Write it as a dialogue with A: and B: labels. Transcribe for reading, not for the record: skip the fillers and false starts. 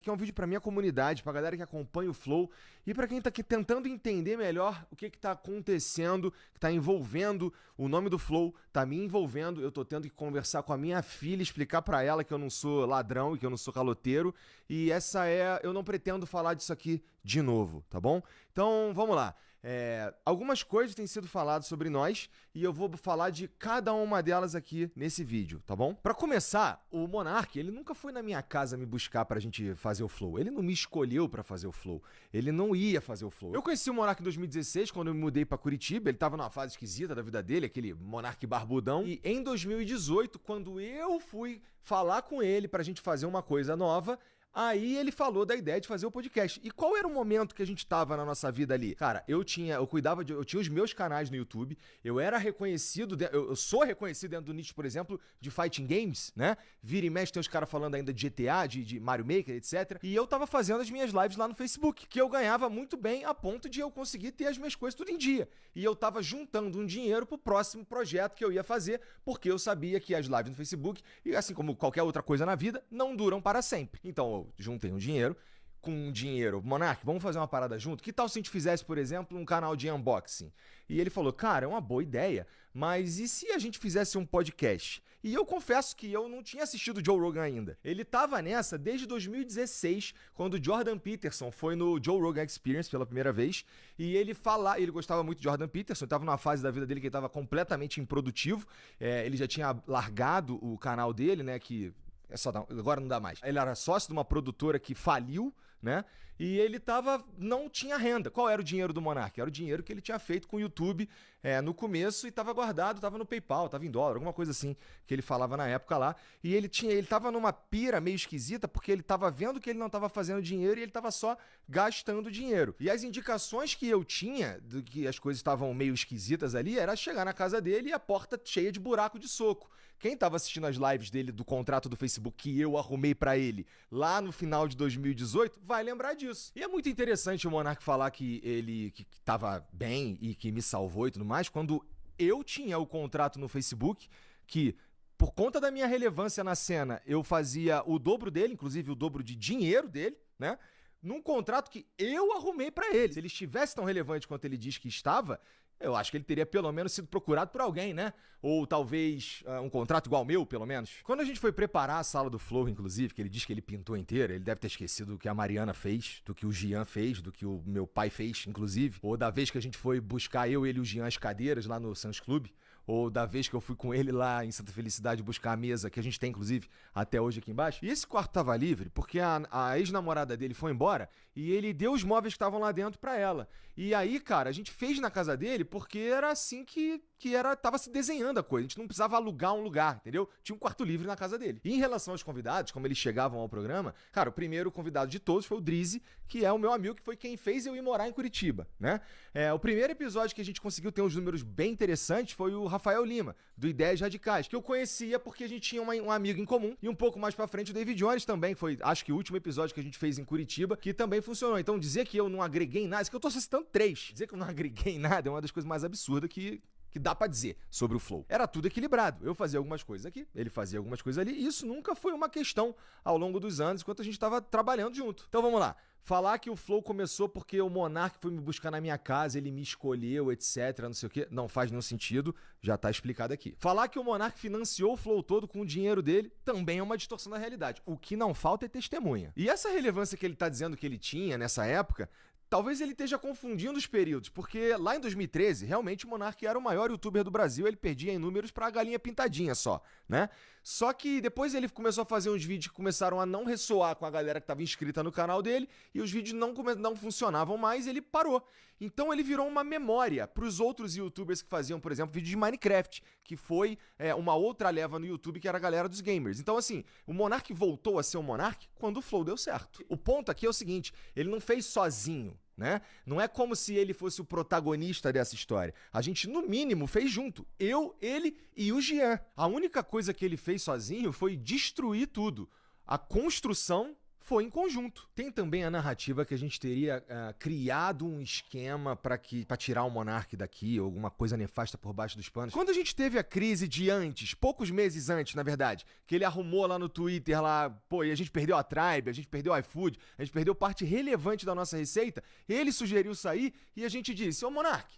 A: Que é um vídeo pra minha comunidade, pra galera que acompanha o Flow e pra quem tá aqui tentando entender melhor o que tá acontecendo, que tá envolvendo o nome do Flow, tá me envolvendo. Eu tô tendo que conversar com a minha filha, explicar pra ela que eu não sou ladrão e que eu não sou caloteiro. E eu não pretendo falar disso aqui de novo, tá bom? Então, vamos lá. Algumas coisas têm sido faladas sobre nós e eu vou falar de cada uma delas aqui nesse vídeo, tá bom? Pra começar, o Monark, ele nunca foi na minha casa me buscar pra gente fazer o Flow. Ele não me escolheu pra fazer o Flow. Ele não ia fazer o Flow. Eu conheci o Monark em 2016, quando eu me mudei pra Curitiba. Ele tava numa fase esquisita da vida dele, aquele Monark barbudão. E em 2018, quando eu fui falar com ele pra gente fazer uma coisa nova, aí ele falou da ideia de fazer o podcast. E qual era o momento que a gente tava na nossa vida ali? Cara, eu tinha os meus canais no YouTube, eu era reconhecido, eu sou reconhecido dentro do nicho, por exemplo, de fighting games, né? Vira e mexe tem os caras falando ainda de GTA, de Mario Maker, etc. E eu tava fazendo as minhas lives lá no Facebook, que eu ganhava muito bem a ponto de eu conseguir ter as minhas coisas tudo em dia. E eu tava juntando um dinheiro pro próximo projeto que eu ia fazer, porque eu sabia que as lives no Facebook, e assim como qualquer outra coisa na vida, não duram para sempre. Então, juntei um dinheiro. Com um dinheiro, Monark, vamos fazer uma parada junto? Que tal se a gente fizesse, por exemplo, um canal de unboxing? E ele falou, cara, é uma boa ideia, mas e se a gente fizesse um podcast? E eu confesso que eu não tinha assistido o Joe Rogan ainda. Ele tava nessa desde 2016, quando o Jordan Peterson foi no Joe Rogan Experience pela primeira vez, e ele gostava muito de Jordan Peterson, estava numa fase da vida dele que ele estava completamente improdutivo, ele já tinha largado o canal dele, né, que... agora não dá mais. Ele era sócio de uma produtora que faliu, né? E ele não tinha renda. Qual era o dinheiro do Monark? Era o dinheiro que ele tinha feito com o YouTube no começo e tava guardado, tava no PayPal, tava em dólar, alguma coisa assim que ele falava na época lá. E ele tava numa pira meio esquisita porque ele tava vendo que ele não tava fazendo dinheiro e ele tava só gastando dinheiro. E as indicações que eu tinha de que as coisas estavam meio esquisitas ali era chegar na casa dele e a porta cheia de buraco de soco. Quem tava assistindo as lives dele do contrato do Facebook que eu arrumei pra ele lá no final de 2018, vai lembrar disso. E é muito interessante o Monark falar que ele que tava bem e que me salvou e tudo mais, quando eu tinha o contrato no Facebook que, por conta da minha relevância na cena, eu fazia o dobro dele, inclusive o dobro de dinheiro dele, né? Num contrato que eu arrumei pra ele. Se ele estivesse tão relevante quanto ele diz que estava, eu acho que ele teria pelo menos sido procurado por alguém, né? Ou talvez um contrato igual ao meu, pelo menos. Quando a gente foi preparar a sala do Flow, inclusive, que ele diz que ele pintou inteira, ele deve ter esquecido do que a Mariana fez, do que o Gian fez, do que o meu pai fez, inclusive. Ou da vez que a gente foi buscar ele e o Gian as cadeiras lá no Suns Club. Ou da vez que eu fui com ele lá em Santa Felicidade buscar a mesa, que a gente tem, inclusive, até hoje aqui embaixo. E esse quarto tava livre porque a ex-namorada dele foi embora e ele deu os móveis que estavam lá dentro pra ela. E aí, cara, a gente fez na casa dele porque era assim que tava se desenhando a coisa. A gente não precisava alugar um lugar, entendeu? Tinha um quarto livre na casa dele. E em relação aos convidados, como eles chegavam ao programa, cara, o primeiro convidado de todos foi o Drizzy, que é o meu amigo, que foi quem fez eu ir morar em Curitiba, né? O primeiro episódio que a gente conseguiu ter uns números bem interessantes foi o Rafael Lima, do Ideias Radicais, que eu conhecia porque a gente tinha um amigo em comum. E um pouco mais pra frente o David Jones também, foi, acho que o último episódio que a gente fez em Curitiba, que também funcionou. Então dizer que eu não agreguei nada, isso que eu tô citando 3. Dizer que eu não agreguei nada é uma das coisas mais absurdas que dá pra dizer sobre o Flow. Era tudo equilibrado. Eu fazia algumas coisas aqui, ele fazia algumas coisas ali, e isso nunca foi uma questão ao longo dos anos, enquanto a gente tava trabalhando junto. Então vamos lá. Falar que o Flow começou porque o Monark foi me buscar na minha casa, ele me escolheu, etc, não sei o quê, não faz nenhum sentido, já tá explicado aqui. Falar que o Monark financiou o Flow todo com o dinheiro dele também é uma distorção da realidade. O que não falta é testemunha. E essa relevância que ele tá dizendo que ele tinha nessa época, talvez ele esteja confundindo os períodos, porque lá em 2013, realmente o Monark era o maior youtuber do Brasil, ele perdia em números pra galinha pintadinha só, né? Só que depois ele começou a fazer uns vídeos que começaram a não ressoar com a galera que estava inscrita no canal dele, e os vídeos não funcionavam mais, ele parou. Então ele virou uma memória pros outros youtubers que faziam, por exemplo, vídeo de Minecraft, que foi uma outra leva no YouTube, que era a galera dos gamers. Então assim, o Monark voltou a ser o Monark quando o Flow deu certo. O ponto aqui é o seguinte, ele não fez sozinho, né? Não é como se ele fosse o protagonista dessa história. A gente, no mínimo, fez junto. Eu, ele e o Gian. A única coisa que ele fez sozinho foi destruir tudo. A construção foi em conjunto. Tem também a narrativa que a gente teria criado um esquema pra tirar o Monark daqui, ou alguma coisa nefasta por baixo dos panos. Quando a gente teve a crise de antes, poucos meses antes, na verdade, que ele arrumou lá no Twitter, lá, pô, e a gente perdeu a Tribe, a gente perdeu o iFood, a gente perdeu parte relevante da nossa receita, ele sugeriu sair e a gente disse, ô Monark,